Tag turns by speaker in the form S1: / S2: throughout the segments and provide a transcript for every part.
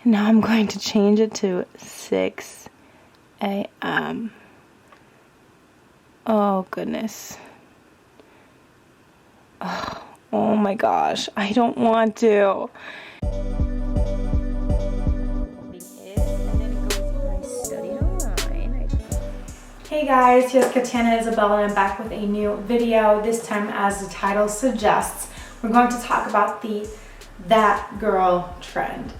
S1: Now I'm going to change it to 6 a.m. Oh goodness. Oh my gosh, I don't want to. Hey guys, here's Katana Isabella and I'm back with a new video. This time, as the title suggests, we're going to talk about the that girl trend.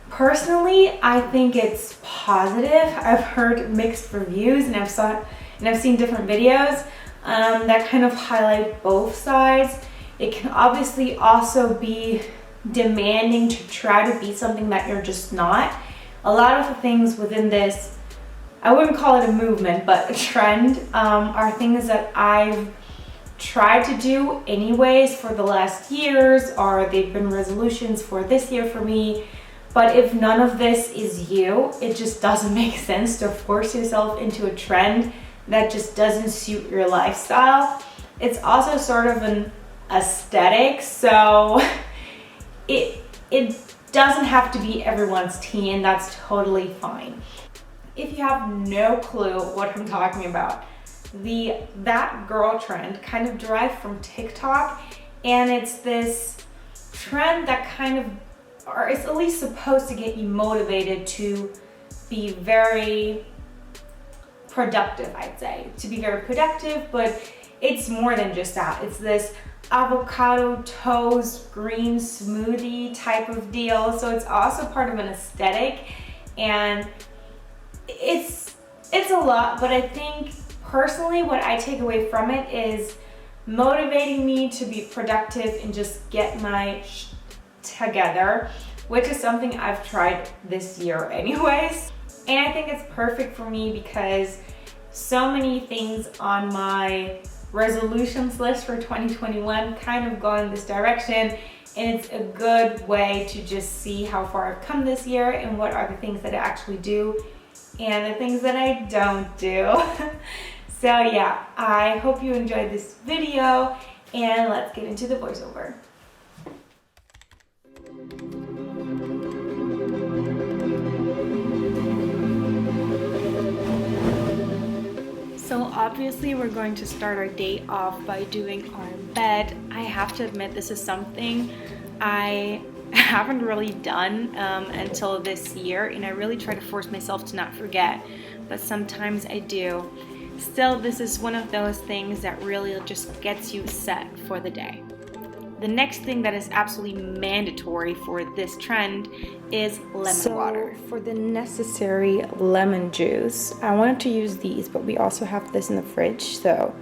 S1: Personally, I think it's positive. I've heard mixed reviews and I've seen different videos that kind of highlight both sides. It can obviously also be demanding to try to be something that you're just not. A lot of the things within this, I wouldn't call it a movement, but a trend, are things that I've tried to do anyways for the last years, or they've been resolutions for this year for me. But if none of this is you, it just doesn't make sense to force yourself into a trend that just doesn't suit your lifestyle. It's also sort of an aesthetic, so it doesn't have to be everyone's tea, and that's totally fine. If you have no clue what I'm talking about, the that girl trend kind of derived from TikTok, and it's this trend that kind of, or it's at least supposed to get you motivated to be very productive, I'd say. To be very productive, but it's more than just that. It's this avocado toast green smoothie type of deal. So it's also part of an aesthetic, and it's a lot, but I think personally what I take away from it is motivating me to be productive and just get my together, which is something I've tried this year anyways. And I think it's perfect for me because so many things on my resolutions list for 2021 kind of go in this direction, and it's a good way to just see how far I've come this year and what are the things that I actually do and the things that I don't do. So yeah, I hope you enjoyed this video, and let's get into the voiceover. So obviously we're going to start our day off by doing our bed. I have to admit, this is something I haven't really done until this year, and I really try to force myself to not forget, but sometimes I do. Still, this is one of those things that really just gets you set for the day. The next thing that is absolutely mandatory for this trend is lemon water. For the necessary lemon juice, I wanted to use these, but we also have this in the fridge, so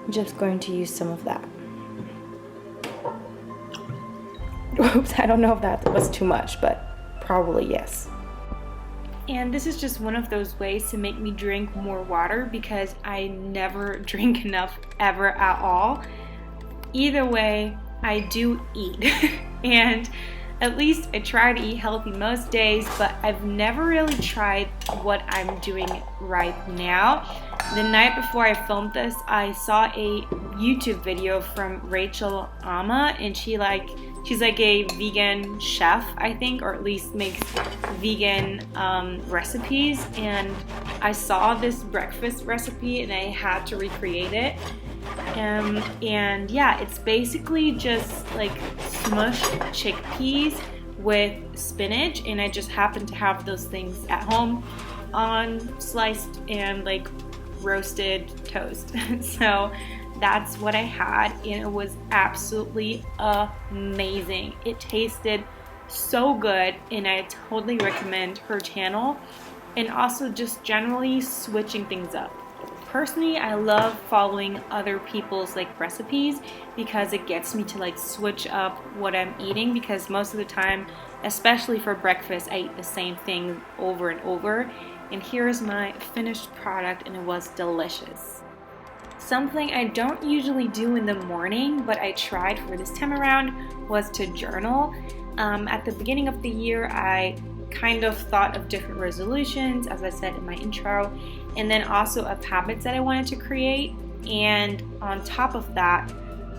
S1: I'm just going to use some of that. Oops, I don't know if that was too much, but probably yes. And this is just one of those ways to make me drink more water, because I never drink enough ever at all. Either way, I do eat, and at least I try to eat healthy most days, but I've never really tried what I'm doing right now. The night before I filmed this, I saw a YouTube video from Rachel Ama, and she's like a vegan chef, I think, or at least makes vegan recipes, and I saw this breakfast recipe and I had to recreate it. And yeah, it's basically just like smushed chickpeas with spinach, and I just happen to have those things at home on sliced and like roasted toast. So that's what I had, and it was absolutely amazing. It tasted so good, and I totally recommend her channel, and also just generally switching things up. Personally, I love following other people's like recipes because it gets me to like switch up what I'm eating, because most of the time, especially for breakfast, I eat the same thing over and over. And here's my finished product, and it was delicious. Something I don't usually do in the morning, but I tried for this time around, was to journal. At the beginning of the year, I kind of thought of different resolutions, as I said in my intro, and then also of habits that I wanted to create. And on top of that,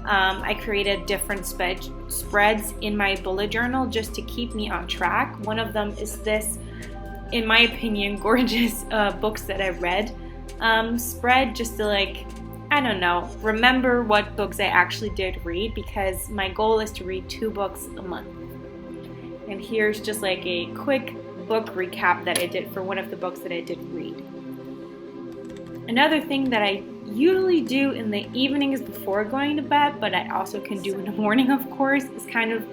S1: I created different spreads in my bullet journal just to keep me on track. One of them is this, in my opinion, gorgeous books that I read spread, just to like, I don't know, remember what books I actually did read, because my goal is to read 2 books a month. And here's just like a quick book recap that I did for one of the books that I did read. Another thing that I usually do in the evenings before going to bed, but I also can do in the morning, of course, is kind of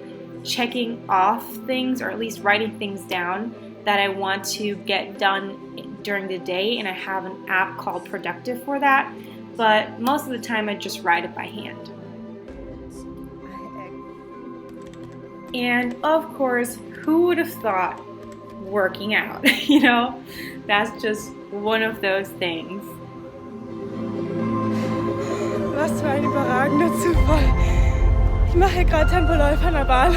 S1: checking off things, or at least writing things down that I want to get done during the day, and I have an app called Productive for that, but most of the time I just write it by hand. And of course, who would have thought working out? You know, that's just one of those things.
S2: Was für ein überragender Zufall. Ich mache hier gerade Tempoläufe an der Bahn.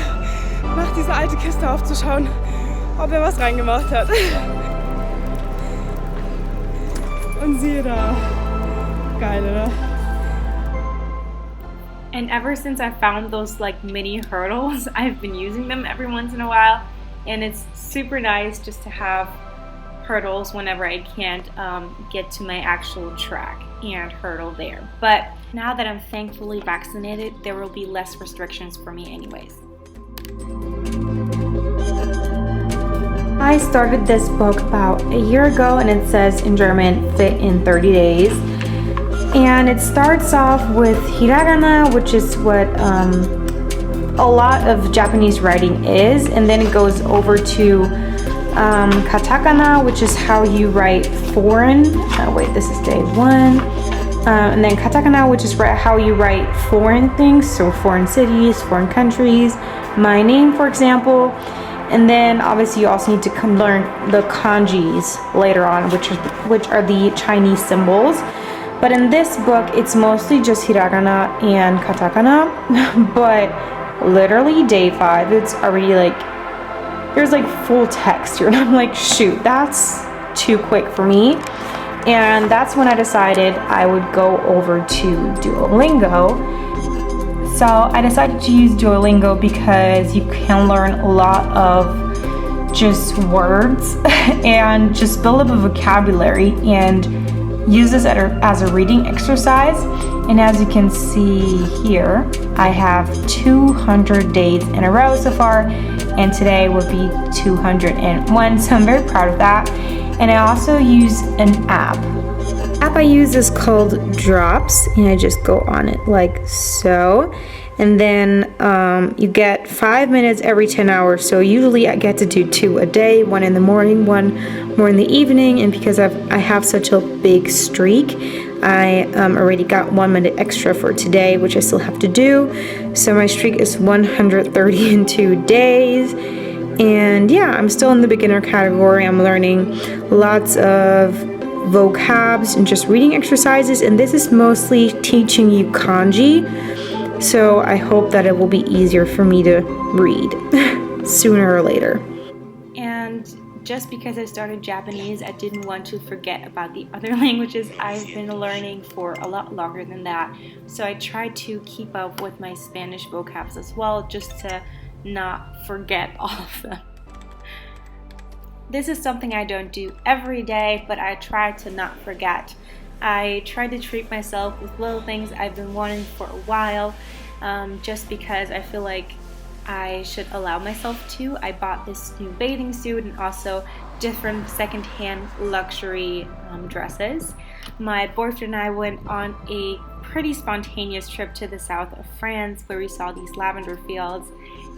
S2: Mach diese alte Kiste aufzuschauen, ob was reingemacht hat. Und siehe da. Geil, oder?
S1: And ever since I found those like mini hurdles, I've been using them every once in a while, and it's super nice just to have hurdles whenever I can't get to my actual track and hurdle there. But now that I'm thankfully vaccinated, there will be less restrictions for me anyways. I started this book about a year ago, and it says in German, fit in 30 days. And it starts off with hiragana, which is what a lot of Japanese writing is, and then it goes over to katakana, which is how you write foreign. Wait, this is day 1. And then katakana, which is how you write foreign things, so foreign cities, foreign countries, my name, for example. And then obviously you also need to learn the kanjis later on, which are the Chinese symbols. But in this book, it's mostly just hiragana and katakana. But literally day 5, it's already like, there's like full text here. And I'm like, shoot, that's too quick for me. And that's when I decided I would go over to Duolingo. So I decided to use Duolingo because you can learn a lot of just words and just build up a vocabulary and use this as a reading exercise. And as you can see here, I have 200 days in a row so far, and today would be 201, so I'm very proud of that. And I also use an app. The app I use is called Drops, and I just go on it like so. And then you get 5 minutes every 10 hours. So usually I get to do 2 a day, 1 in the morning, 1 more in the evening. And because I have such a big streak, I already got 1 minute extra for today, which I still have to do. So my streak is 132 days. And yeah, I'm still in the beginner category. I'm learning lots of vocabs and just reading exercises. And this is mostly teaching you kanji. So I hope that it will be easier for me to read sooner or later. And just because I started Japanese, I didn't want to forget about the other languages I've been learning for a lot longer than that. So I tried to keep up with my Spanish vocabs as well, just to not forget all of them. This is something I don't do every day, but I try to not forget. I try to treat myself with little things I've been wanting for a while, just because I feel like I should allow myself to. I bought this new bathing suit and also different secondhand luxury dresses. My boyfriend and I went on a pretty spontaneous trip to the south of France where we saw these lavender fields,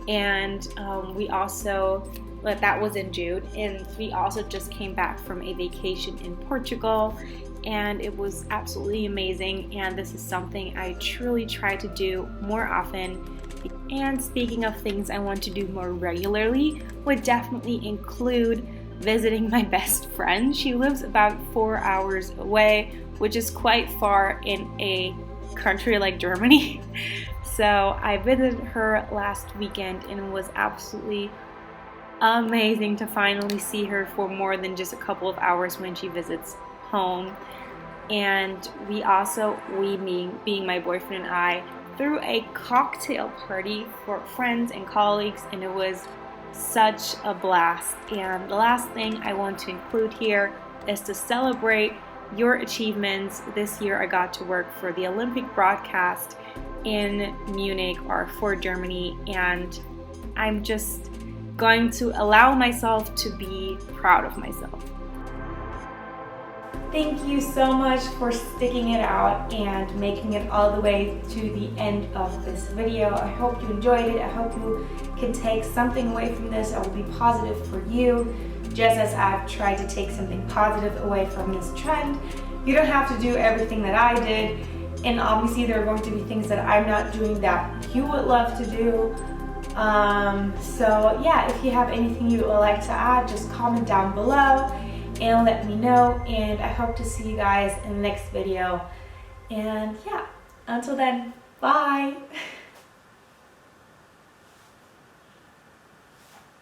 S1: and we also, that was in June, and we also just came back from a vacation in Portugal, and it was absolutely amazing, and this is something I truly try to do more often. And speaking of things I want to do more regularly, would definitely include visiting my best friend. She lives about 4 hours away, which is quite far in a country like Germany. So I visited her last weekend, and it was absolutely amazing to finally see her for more than just a couple of hours when she visits home. And we also, being my boyfriend and I, threw a cocktail party for friends and colleagues, and it was such a blast. And the last thing I want to include here is to celebrate your achievements. This year I got to work for the Olympic broadcast in Munich, or for Germany, and I'm just going to allow myself to be proud of myself. Thank you so much for sticking it out and making it all the way to the end of this video. I hope you enjoyed it. I hope you can take something away from this that will be positive for you, just as I've tried to take something positive away from this trend. You don't have to do everything that I did, and obviously there are going to be things that I'm not doing that you would love to do. So yeah, if you have anything you would like to add, just comment down below and let me know, and I hope to see you guys in the next video. And yeah, until then, bye.